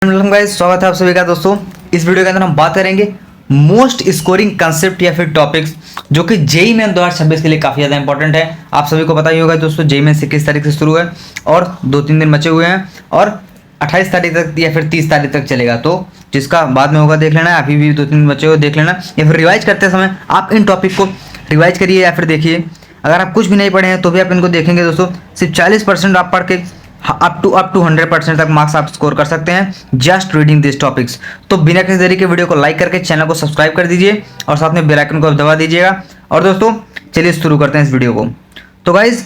Guys, स्वागत है आप सभी का दोस्तों। इस वीडियो के अंदर हम बात करेंगे मोस्ट स्कोरिंग कंसेप्ट या फिर टॉपिक्स जो कि जेईई मेन 2026 के लिए काफ़ी ज़्यादा इंपॉर्टेंट है। आप सभी को पता ही होगा दोस्तों, जेईई मेन 21 तारीख से शुरू है और 2-3 दिन बचे हुए हैं और 28 तारीख तक या फिर 30 तारीख तक चलेगा। तो जिसका बाद में होगा देख लेना, अभी भी 2-3 दिन बचे हुए देख लेना, या फिर रिवाइज करते समय आप इन टॉपिक को रिवाइज करिए या फिर देखिए। अगर आप कुछ भी नहीं पढ़े हैं तो भी आप इनको देखेंगे दोस्तों, सिर्फ 40% आप पढ़ के अप टू 100% तक मार्क्स आप स्कोर कर सकते हैं जस्ट रीडिंग दिस टॉपिक्स। तो बिना किसी देरी के वीडियो को लाइक करके चैनल को सब्सक्राइब कर दीजिए और साथ में बेल आइकन को दबा दीजिएगा। और दोस्तों चलिए शुरू करते हैं इस वीडियो को। तो गाइज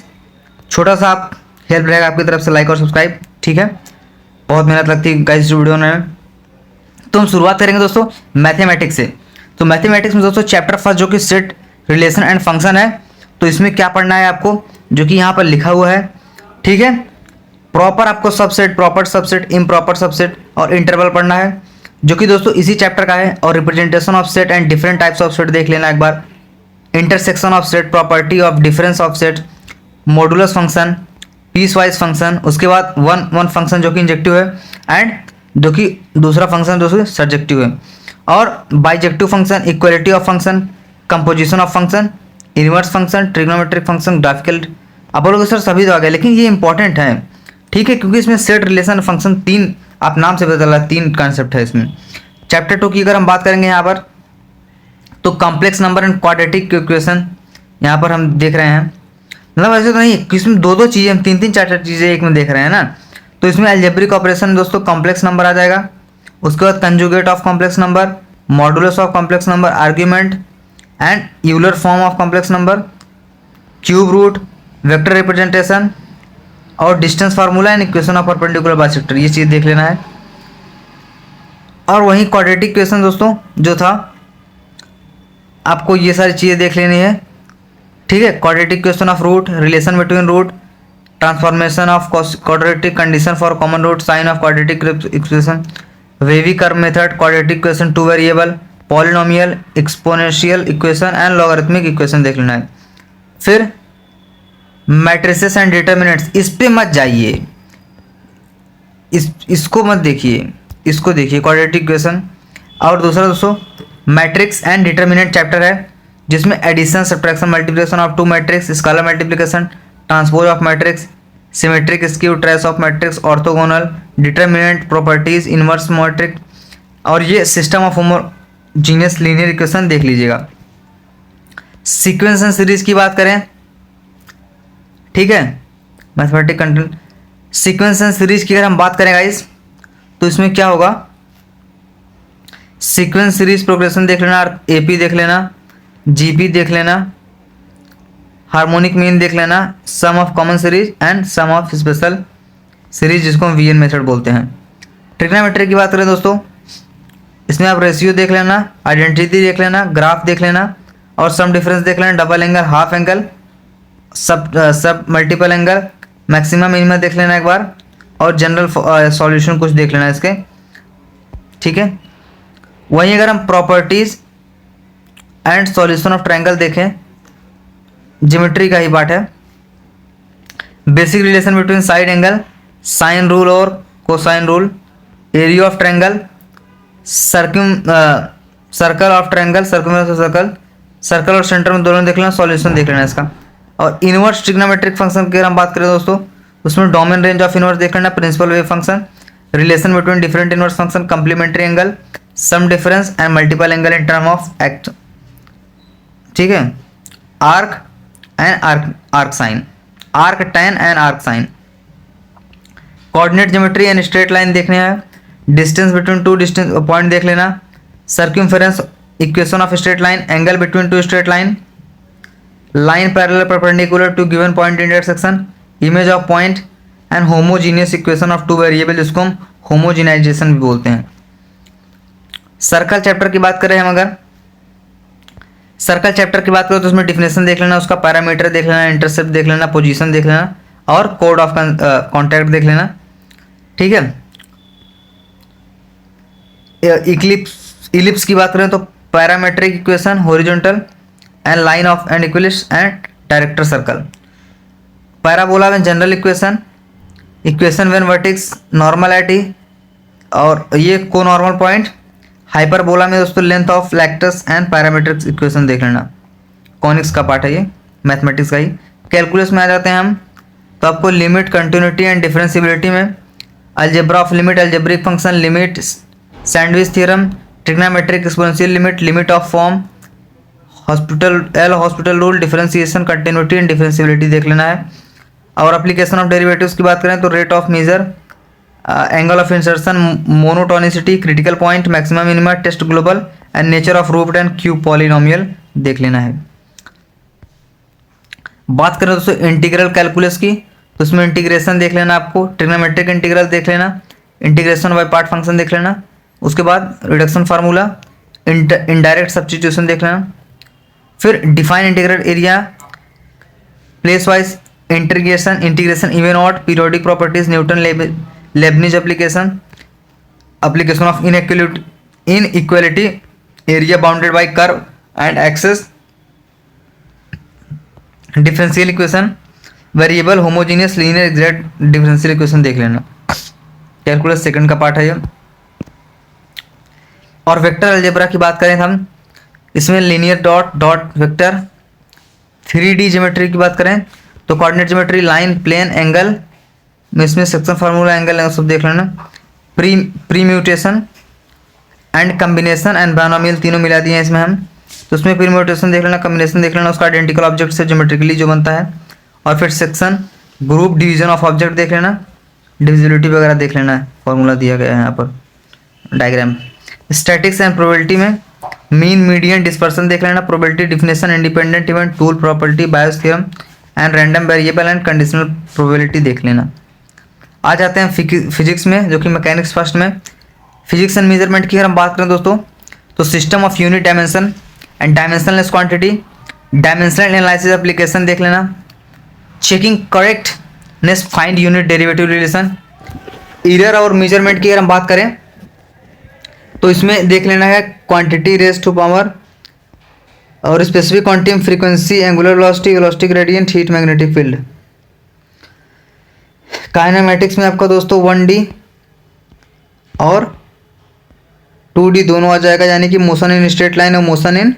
छोटा सा आप हेल्प रहेगा आपकी तरफ से, लाइक और सब्सक्राइब, ठीक है। बहुत मेहनत लगती है गाइज वीडियो में। तो हम शुरुआत करेंगे दोस्तों मैथमेटिक्स से। तो मैथमेटिक्स में दोस्तों चैप्टर फर्स्ट जो कि सेट, रिलेशन एंड फंक्शन है। तो इसमें क्या पढ़ना है आपको, जो कि यहाँ पर लिखा हुआ है, ठीक है। प्रॉपर आपको subset, proper subset, improper subset और इंटरवल पढ़ना है, जो कि दोस्तों इसी चैप्टर का है। और representation of set and different types of set देख लेना एक बार। Intersection of set, property of difference of set, modulus function, piece wise function, उसके बाद वन फंक्शन जो कि इंजेक्टिव है एंड जो कि दूसरा फंक्शन दोस्तों सब्जेक्टिव है, और bijective function, equality of function, composition of function, inverse function, trigonometric function, graphical. आप बोलोगे सर सभी तो आ गए, लेकिन ये इंपॉर्टेंट है, ठीक है, क्योंकि इसमें सेट, रिलेशन, फंक्शन तीन, आप नाम से पता चला, तीन कॉन्सेप्ट है इसमें। चैप्टर 2 की अगर हम बात करेंगे यहाँ पर, तो complex number and quadratic equation यहाँ पर हम देख रहे हैं। मतलब ऐसे तो नहीं कि इसमें दो चीज़ें, हम 3-4 चीज़ें एक में देख रहे हैं ना। तो इसमें अलजेब्रिक ऑपरेशन दोस्तों कॉम्प्लेक्स नंबर आ जाएगा, उसके बाद conjugate of complex number, modulus of complex number, argument and Euler form of complex number, cube root, vector representation और distance formula and equation of perpendicular bisector, ये चीज़ देख लेना है। और वहीं क्वाड्रेटिक इक्वेशन दोस्तों जो था, आपको ये सारी चीज़ें देख लेनी है, ठीक है। Quadratic equation of root, relation between root, transformation of quadratic condition for common root, sign of quadratic equation, wavy curve method, quadratic equation, two variable, polynomial, exponential equation and logarithmic equation देख लेना है। फिर matrices and determinants, इस पे मत जाइए, इसको मत देखिए, इसको देखिए, क्वाड्रेटिक इक्वेशन। और दूसरा दोस्तों मैट्रिक्स एंड डिटर्मिनेंट चैप्टर है, जिसमें addition, subtraction, multiplication of two matrix, scalar multiplication, transpose of matrix, symmetric skew, trace of matrix, orthogonal, determinant, properties, inverse matrix, और ये system of homogeneous linear equation देख लीजिएगा। Sequence and series की बात करें, ठीक है, mathematic content, sequence and series की अगर हम बात करें गाइस, तो इसमें क्या होगा, सीक्वेंस सीरीज प्रोग्रेशन देख लेना, एपी देख लेना, जीपी देख लेना, हार्मोनिक मीन देख लेना, sum of common series and sum of special series, जिसको हम वीएन मेथड बोलते हैं। ट्रिग्नोमेट्री की बात करें दोस्तों, इसमें आप रेशियो देख लेना, आइडेंटिटी देख लेना, ग्राफ देख लेना, और सम डिफरेंस देख लेना, डबल एंगल, हाफ एंगल, सब मल्टीपल एंगल, मैक्सिमम मिनिमम देख लेना एक बार, और जनरल सॉल्यूशन कुछ देख लेना इसके, ठीक है। वहीं अगर हम properties and solution of triangle देखें, ज्योमेट्री का ही पार्ट है। Basic relation between side angle, sine rule और cosine rule, area of triangle, circle of triangle, circle और सेंटर में दोनों देख लेना, सॉल्यूशन देख लेना इसका। और इनवर्स ट्रिग्नोमेट्रिक फंक्शन की अगर हम बात करें दोस्तों, उसमें डोमेन रेंज ऑफ इनवर्स देख लेना, principal wave function, relation between different inverse function, complementary angle, sum difference and multiple angle in term of act, ठीक है। Arc and arc sine, arc tan and arc sine, coordinate geometry and straight line देखने हैं, distance between two distance point देख लेना, circumference equation of straight line, angle between two straight line, line parallel perpendicular to given point intersection, image of point and homogeneous equation of two variable, जिसको हम homogenisation भी बोलते हैं। Circle chapter की बात करें हम, अगर सर्कल चैप्टर की बात करें तो उसमें डिफिनेशन देख लेना, उसका पैरामीटर देख लेना, इंटरसेप्ट देख लेना, पोजीशन देख लेना, और कोड ऑफ कॉन्टैक्ट देख लेना, ठीक है। इलिप्स की बात करें तो parametric equation, horizontal and line of and ellipse and director circle, parabola में general equation, equation when vertex normality और ये को नॉर्मल पॉइंट, हाइपरबोला में दोस्तों length of latus and parametric equation देख लेना, कॉनिक्स का पार्ट है ये, मैथमेटिक्स का ही। कैलकुलस में आ जाते हैं हम, तो आपको लिमिट, कंटिन्यूटी एंड डिफरेंशियबिलिटी में algebra of limit, algebraic function, limit, sandwich theorem, trigonometric exponential limit, limit of form, hospital rule, differentiation, continuity and differentiability देख लेना है। और एप्लीकेशन ऑफ डेरिवेटिव्स की बात करें तो rate of measure, angle of insertion, monotonicity, critical point, maximum minima, test global and nature of root and cube polynomial देख लेना है। बात करें दोस्तों इंटीग्रल कैलकुलस की, तो उसमें इंटीग्रेशन देख लेना आपको, ट्रिग्नोमेट्रिक इंटीग्रल देख लेना, इंटीग्रेशन बाय पार्ट फंक्शन देख लेना, उसके बाद रिडक्शन फार्मूला, इनडायरेक्ट सब्स्टिट्यूशन देख लेना, फिर define integral area, place wise integration even odd, periodic properties, Newton Leibniz application, application of inequality, area bounded by curve and axes, differential equation, variable, homogeneous, linear exact differential equation देख लेना। Calculus second का part है ये। और vector algebra की बात करें हम, इसमें linear dot dot vector, 3D geometry की बात करें तो coordinate geometry, line, plane, angle में इसमें सेक्शन फार्मूला, एंगल सब देख लेना, permutation and combination and binomial तीनों मिला दिए हैं इसमें हम, तो उसमें प्रीम्यूटेशन देख लेना, कम्बिनेशन देख लेना, उसका आइडेंटिकल ऑब्जेक्ट से ज्योमेट्रिकली जो बनता है, और फिर section, group, division of object देख लेना, डिविजिबिलिटी वगैरह देख लेना है, फॉर्मूला दिया गया है यहाँ पर डायग्राम। स्टैटिक्स एंड प्रोबेबिलिटी में मीन, मीडियन, डिस्पर्सन देख लेना, probability, definition, independent event, tool, property, BIOS theorem and random variable and conditional probability देख लेना। आ जाते हैं फिजिक्स में, जो कि मैकेनिक्स फर्स्ट में। फिजिक्स एंड मेजरमेंट की अगर हम बात करें दोस्तों, तो system of unit dimension and dimensionless quantity, dimensional analysis application देख लेना, checking correctness, find unit derivative relation. Error और मेजरमेंट की अगर हम बात करें तो इसमें देख लेना है क्वांटिटी रेज टू पावर और specific quantity, frequency, angular velocity, velocity gradient, heat, magnetic field. Kinematics में आपका दोस्तों 1D और 2D दोनों आ जाएगा, यानी कि मोशन इन स्ट्रेट लाइन और motion in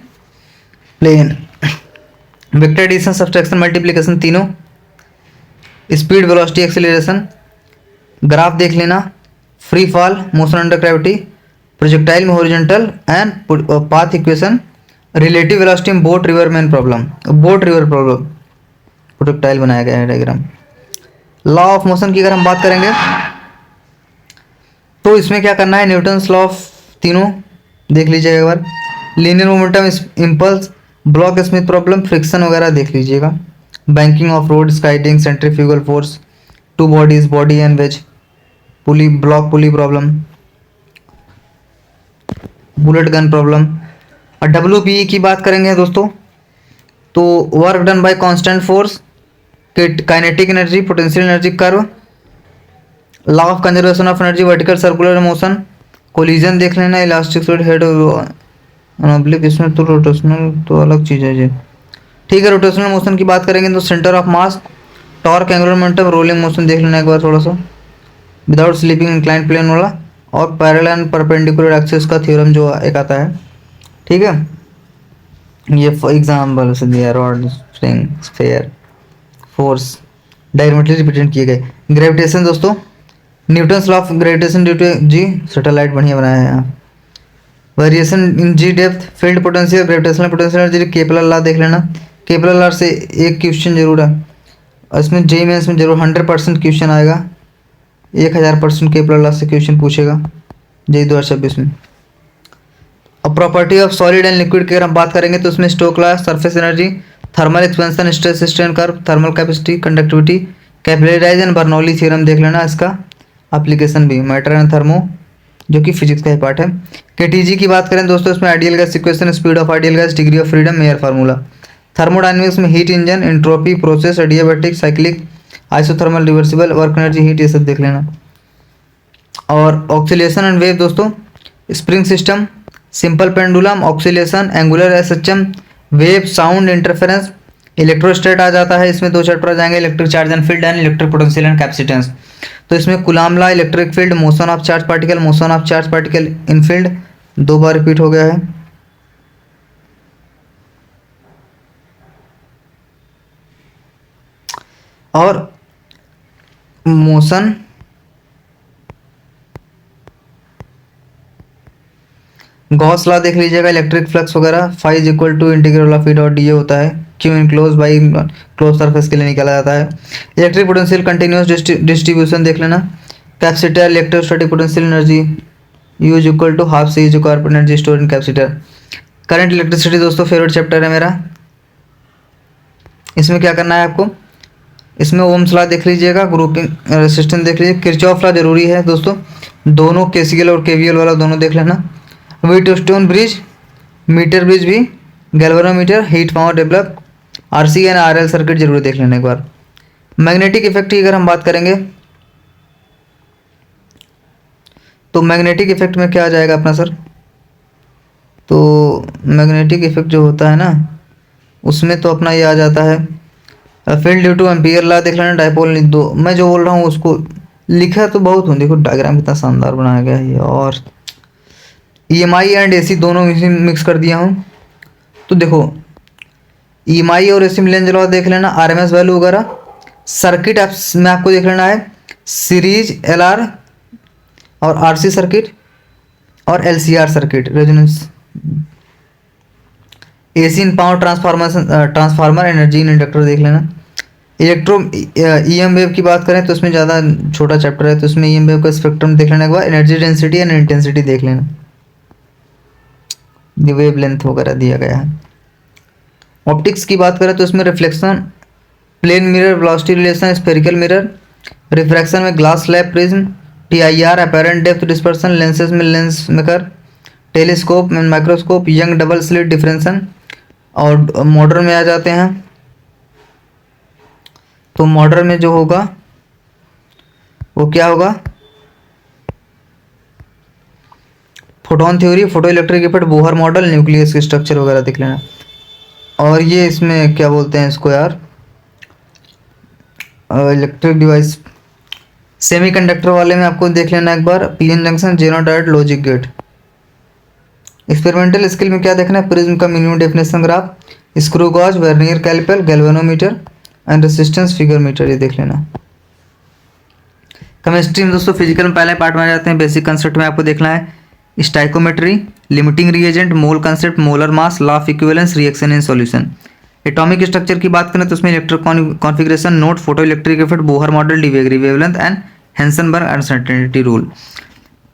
plane, vector addition, subtraction, multiplication तीनों, स्पीड, वेलोसिटी, एक्सेलरेशन, ग्राफ देख लेना, free fall, motion under gravity, projectile में horizontal and path equation, relative velocity में बोट रिवर प्रॉब्लम, प्रोजेक्टाइल बनाया गया है diagram. Law of motion की अगर हम बात करेंगे तो इसमें क्या करना है, न्यूटन्स लॉ ऑफ तीनों देख लीजिएगा एक बार, linear momentum, impulse, block smith problem, friction वगैरह देख लीजिएगा, banking of road, skidding, centrifugal force, two bodies, body and wedge, pulley, block pulley problem, bullet gun problem. और WPE की बात करेंगे दोस्तों तो work done by constant force, kinetic energy, potential energy curve, law of conservation of energy, vertical circular motion, collision देख लेना, elastic fluid head oblique, इसमें तो रोटेशनल तो अलग चीज़ है जी, ठीक है। रोटेशनल मोशन की बात करेंगे तो centre of mass, torque, angular momentum, rolling motion देख लेना एक बार थोड़ा सा, विदाउट स्लीपिंग इंक्लाइंड प्लेन वाला, और पैरेलल एंड परपेंडिकुलर एक्सिस का थ्योरम जो एक आता है, ठीक है। ये एग्जाम्पल से दिया, rod, spring, sphere, force directly represent किए गए। ग्रेविटेशन दोस्तों, Newton's law of gravitation due to g, satellite बढ़िया बनाया है यहाँ। Variation in g depth, field potential, gravitational potential energy, Kepler law देख लेना, केपलर लॉ से एक क्वेश्चन जरूर है, इसमें जेईई मेंस में जरूर 100% क्वेश्चन आएगा, 1000% केपलर लॉ से क्वेश्चन पूछेगा जेईई 2026 में। अब property of solid and liquid की अगर हम बात करेंगे तो उसमें Stokes law, surface energy, thermal expansion, stress strain curve, thermal capacity, conductivity, capillaries and Bernoulli theorem देख लेना, इसका एप्लीकेशन भी मैटर एंड थर्मो जो कि फिजिक्स का ही पार्ट है। केटीजी की बात करें दोस्तों, इसमें ideal gas equation, speed of ideal gas, degree of freedom, Mayer formula. Thermodynamics में heat engine, entropy, process, adiabatic, cyclic, isothermal, reversible, work energy, heat, ये सब देख लेना। और ऑक्सीलेशन एंड वेव दोस्तों, spring system, simple pendulum, oscillation, angular SHM, wave, sound, interference, electrostatics आ जाता है, इसमें दो चैप्टर आ जाएंगे, electric charge and field and electric potential and capacitance. तो इसमें Coulomb law, electric field, motion of charge particle, motion of charge particle in field 2 बार रिपीट हो गया है। और मोशन गॉस लॉ देख लीजिएगा, इलेक्ट्रिक फ्लक्स वगैरह phi is equal to integral of E dot D होता है, Q enclose by close surface के लिए निकाला जाता है। इलेक्ट्रिक पोटेंशियल कंटिन्यूस डिस्ट्रीब्यूशन देख लेना, capacitor electrostatic potential energy U is equal to half C जो carbon energy store in capacitor. Current electricity दोस्तों फेवरेट चैप्टर है मेरा। इसमें क्या करना है आपको, इसमें ओम्स लॉ देख लीजिएगा, ग्रुपिंग रेसिस्टेंस देख लीजिए, किरचॉफ लॉ जरूरी है दोस्तों, दोनों केसीएल और केवीएल वाला दोनों देख लेना। व्हीटस्टोन ब्रिज, मीटर ब्रिज भी, galvanometer, heat power develop, RC and RL circuit जरूर देख लेना एक बार। मैग्नेटिक इफेक्ट की अगर हम बात करेंगे तो मैग्नेटिक इफेक्ट में क्या आ जाएगा अपना सर, तो मैग्नेटिक इफेक्ट जो होता है ना उसमें तो अपना ये आ जाता है field due two ampere law देख लेना, डायपोल दो, मैं जो बोल रहा हूँ उसको लिखा तो बहुत हूँ, देखो डायग्राम कितना शानदार बनाया गया है। और ईएमआई एंड एसी दोनों मिक्स कर दिया हूँ। तो देखो ईएमआई और एसी में लेंज लॉ देख लेना, आरएमएस वैल्यू वगैरह। सर्किट एप्स में आपको देख लेना है सीरीज एलआर और आरसी सर्किट और LCR circuit, resonance. AC in power transformer energy in inductor देख लेना। इलेक्ट्रो ईएम वेव की बात करें तो उसमें ज़्यादा छोटा चैप्टर है, तो उसमें ईएम वेव का स्पेक्ट्रम देख लेने के बाद एनर्जी डेंसिटी एंड इंटेंसिटी देख लेना, ये वेव लेंथ वगैरह दिया गया है। ऑप्टिक्स की बात करें तो इसमें reflection, plane mirror, velocity relation, spherical mirror, refraction में glass slab prism, TIR, apparent depth dispersion, lenses में लेंस मेकर, टेलीस्कोप में microscope, Young double slit diffraction. और मॉडर्न में आ जाते हैं तो मॉडर्न में जो होगा वो क्या होगा, photon theory, photo electric effect, Bohr model, nucleus के स्ट्रक्चर वगैरह देख लेना। और ये इसमें क्या बोलते हैं इसको यार, इलेक्ट्रिक डिवाइस सेमीकंडक्टर वाले में आपको देख लेना एक बार, PN junction, zener diode, logic gate. Experimental skill में क्या देखना है, प्रिज्म का minimum definition graph, screw gauge, vernier caliper, galvanometer and resistance figure metre, ये देख लेना। केमिस्ट्री में दोस्तों फिजिकल में पहले पार्ट में आ जाते हैं, बेसिक कंसेप्ट में आपको देखना है stoichiometry, limiting reagent, mole concept, molar mass, law of equivalence, reaction in solution. Atomic structure की बात करें तो उसमें electric configuration, note, photo electric effect, Bohr model, de Broglie wavelength and Heisenberg uncertainty rule.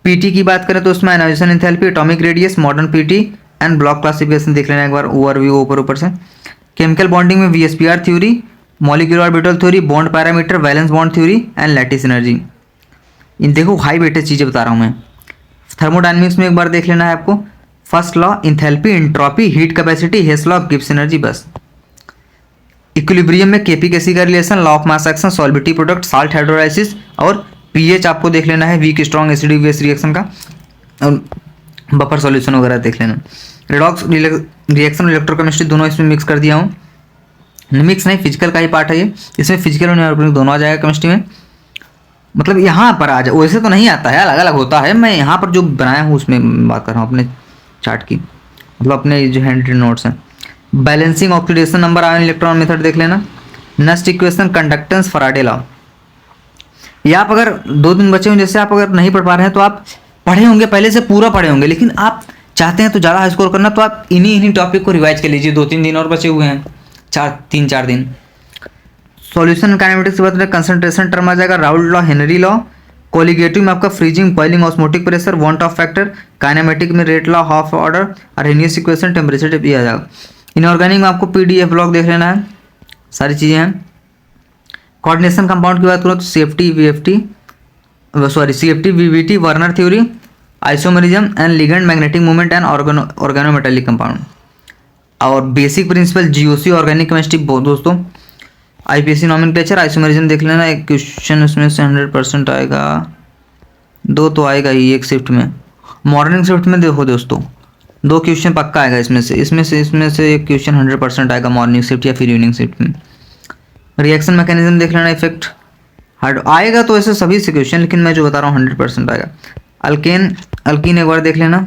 PT की बात करें तो उसमें ionisation enthalpy, atomic radius, modern PT and block classification देख लेना एक बार, ओवरव्यू ऊपर से। केमिकल बॉन्डिंग में VSEPR theory, molecular orbital theory, bond parameter, valence bond theory and lattice energy. इन देखो हाई वेटेज चीज़ें बता रहा हूँ मैं। थर्मोडायनेमिक्स में एक बार देख लेना है आपको, first law, enthalpy, entropy, heat capacity, Hess law of Gibbs energy, बस। इक्विलिब्रियम में केपी केसी का relation, law of mass action, solubility product, salt hydrolysis और पीएच आपको देख लेना है, weak strong acidic base reaction का, और बफर सॉल्यूशन वगैरह देख लेना। रिडॉक्स रिएक्शन, इलेक्ट्रोकेमिस्ट्री दोनों इसमें मिक्स कर दिया हूँ, मिक्स नहीं फिजिकल का ही पार्ट है ये, इसमें फिजिकल और ऑर्गेनिक दोनों आ जाएगा केमिस्ट्री में, मतलब यहाँ पर आ जाए, वैसे तो नहीं आता है, अलग अलग होता है, मैं यहाँ पर जो बनाया हूँ उसमें बात कर रहा हूँ अपने चार्ट की, मतलब अपने जो हैंड रिटन नोट्स हैं। Balancing oxidation number ion electron method देख लेना। Next equation, conductance, Faraday law. ये आप अगर 2 दिन बचे हों, जैसे आप अगर नहीं पढ़ पा रहे हैं तो आप पढ़े होंगे, पहले से पूरा पढ़े होंगे, लेकिन आप चाहते हैं तो ज़्यादा हाई स्कोर करना, तो आप इन्हीं टॉपिक को रिवाइज कर लीजिए, 2-3 दिन और बचे हुए हैं, 3-4 दिन। सॉल्यूशन काइनेमेटिक्स की बात करें, कंसंट्रेशन टर्म आ जाएगा, Raoult law, Henry law. Colligative में आपका freezing, boiling, osmotic pressure, van't Hoff factor. Kinematic में rate law, half order, Arrhenius equation, temperature टिप, ये आ जाएगा। इनऑर्गेनिक में आपको पीडीएफ ब्लॉक देख लेना है, सारी चीज़ें हैं। कोऑर्डिनेशन कंपाउंड की बात करो तो CFT VBT, Werner theory, isomerism and ligand, magnetic movement and organometallic compound. और basic principle GOC, organic chemistry दोस्तों, आईपीएससी नॉमेनक्लेचर, आइसोमेरिज्म देख लेना। एक क्वेश्चन उसमें से 100% आएगा, 2 तो आएगा ही एक शिफ्ट में, मॉर्निंग शिफ्ट में देखो दोस्तों 2 क्वेश्चन पक्का आएगा इसमें से एक क्वेश्चन 100% आएगा मॉर्निंग शिफ्ट या फिर इवनिंग शिफ्ट में। रिएक्शन मैकेनिज्म देख लेना, इफेक्ट, हार्ड आएगा तो ऐसे सभी से क्वेश्चन, लेकिन मैं जो बता रहा हूँ 100% आएगा। अल्केन, अल्कीन एक बार देख लेना।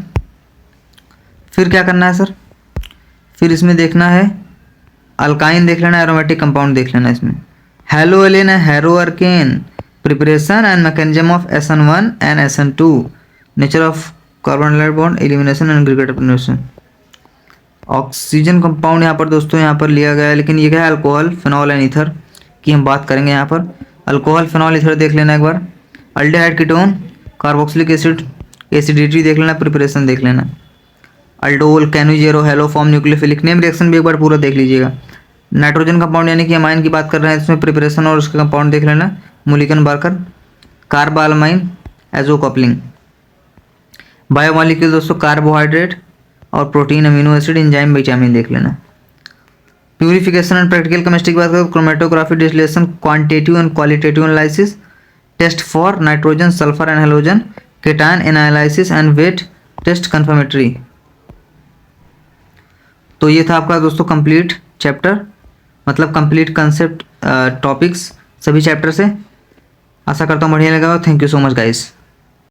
फिर क्या करना है सर, फिर इसमें देखना है अल्काइन देख लेना, एरोमेटिक कंपाउंड देख लेना इसमें। हेलो एलेन है haloarene, preparation and mechanism of SN1 and SN2, nature of carbon bond, elimination and ग्रेगेटेशन। ऑक्सीजन कंपाउंड यहाँ पर दोस्तों यहाँ पर लिया गया है, लेकिन ये क्या है, अल्कोहल, फिनॉल एंड ईथर की हम बात करेंगे यहाँ पर। अल्कोहल, फिनॉल, ईथर देख लेना एक बार। Aldehyde, ketone, carboxylic acid, acidity देख लेना, प्रिपरेशन देख लेना। Aldol, Cannizzaro, haloform, nucleophilic, name reaction भी एक बार पूरा देख लीजिएगा। नाइट्रोजन कंपाउंड यानी कि अमाइन की बात कर रहे हैं, इसमें प्रिपरेशन और उसका कंपाउंड देख लेना, Mulliken Barker, carbylamine, azo coupling. Biomolecule दोस्तों कार्बोहाइड्रेट और protein, amino acid, enzyme, vitamin देख लेना। प्यूरिफिकेशन एंड प्रैक्टिकल केमिस्ट्री की बात करें, chromatography, distillation, quantitative and qualitative analysis, test for nitrogen, sulphur and halogen, cation analysis and wet test, confirmatory. तो ये था आपका दोस्तों कंप्लीट चैप्टर, मतलब कंप्लीट कंसेप्ट टॉपिक्स सभी चैप्टर से। आशा करता हूँ बढ़िया लगा। Thank you so much guys.